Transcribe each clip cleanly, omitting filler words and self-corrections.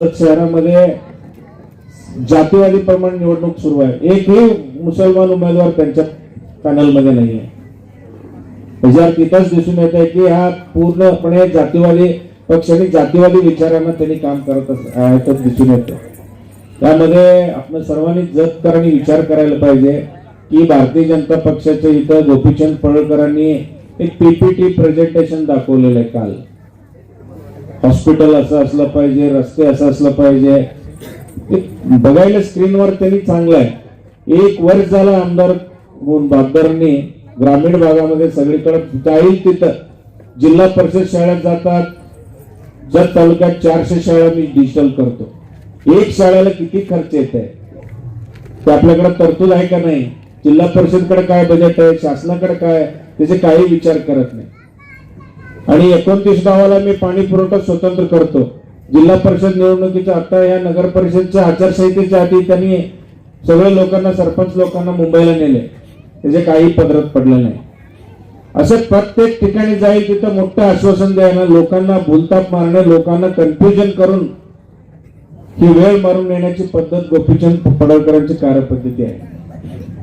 शहरामध्ये जातीवादी प्रमाण निवडणूक सुरू आहे. एकही मुसलमान उमेदवार त्यांच्या पॅनलमध्ये नाही आहे. याच्यावर तिथंच दिसून येत आहे की हा पूर्णपणे जातीवादी पक्ष आणि जातीवादी विचारांना त्यांनी काम करत असं दिसून येतं. त्यामध्ये आपण सर्वांनी जतकरांनी विचार करायला पाहिजे की भारतीय जनता पक्षाच्या इथं गोपीचंद पडळकरांनी एक पीपीटी प्रेझेंटेशन दाखवलेलं आहे काल. हॉस्पिटल असं असलं पाहिजे, रस्ते असं असलं पाहिजे, बघायला स्क्रीनवर त्यांनी चांगलं आहे. 1 वर्ष झालं आमदार होऊन बागदारांनी ग्रामीण भागामध्ये सगळीकडे जाईल तिथं जिल्हा परिषद शाळेत जातात. जत तालुक्यात 400 शाळा मी डिजिटल करतो. एक शाळेला किती खर्च येत आहे ते आपल्याकडे तरतूद आहे का नाही? जिल्हा परिषदकडे काय बजेट आहे, शासनाकडे काय, त्याचे काही विचार करत नाही. आणि 29 गावाला मी पाणी पुरवठा स्वतंत्र करतो. जिल्हा परिषद निवडणुकीच्या आता या नगर परिषदच्या आचारसंहितेच्या आधी त्यांनी सगळ्या लोकांना, सरपंच लोकांना मुंबईला नेले, त्याचे काही पदरात पडलं नाही. असं प्रत्येक ठिकाणी जाईल तिथं मोठं आश्वासन द्यायला, लोकांना भूलताप मारणे, लोकांना कन्फ्युजन करून ही वेळ मारून नेण्याची पद्धत गोपीचंद पडळकरांची कार्यपद्धती आहे.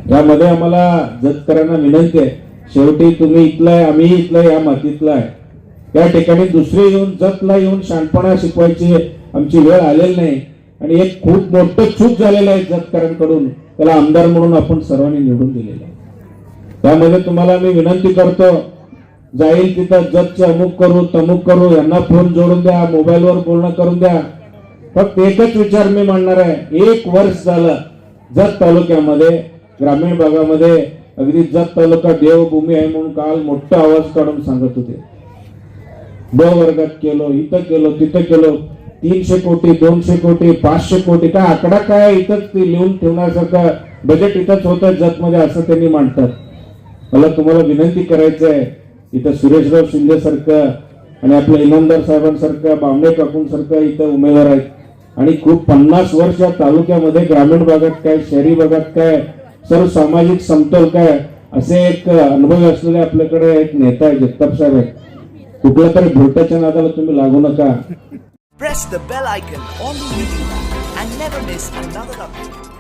यामध्ये आम्हाला जतकरांना विनंती आहे, शेवटी तुम्ही इथलं आहे, आम्ही इथलं आहे, या मातीतलं आहे. या ठिकाणी दुसरे येऊन जतला येऊन शाणपणा शिकवायची आमची वेळ आलेली नाही. आणि एक खूप मोठं चूक झालेलं आहे जतकरांकडून, त्याला आमदार म्हणून आपण सर्वांनी निवडून दिलेलं आहे. त्यामध्ये तुम्हाला मी विनंती करतो, जाईल तिथं जतचे अमुक करू तमुक करू, यांना फोन जोडून द्या, मोबाईलवर बोलणं करून द्या. फक्त एकच विचार मी मांडणार आहे. 1 वर्ष झालं जत तालुक्यामध्ये ग्रामीण भागामध्ये अगदी जत तालुका देवभूमी आहे म्हणून काल मोठा आवाज काढून सांगत होते. ब वर्गात केलो, इथं केलो, तिथं केलो, 300 कोटी 200 कोटी 500 कोटी, काय आकडा काय इथंच लिहून ठेवण्यासारखं बजेट इथंच होतं जतमध्ये असं त्यांनी मांडतात. मला तुम्हाला विनंती करायचं आहे, इथं सुरेशराव शिंदे सारखं आणि आपल्या इनामदार साहेबांसारखं, बांबे काकूंसारखं इथं उमेदवार आहेत. आणि खूप 50 वर्ष या तालुक्यामध्ये ग्रामीण भागात काय, शहरी भागात काय, सर्व सामाजिक समतोल काय, असे एक अनुभव असलेले आपल्याकडे एक नेता आहे, जगताप साहेब आहेत. कुठल्या तरी भोटाच्या नादाला तुम्ही लागू नका. Press the bell icon on the YouTube app and never miss another update.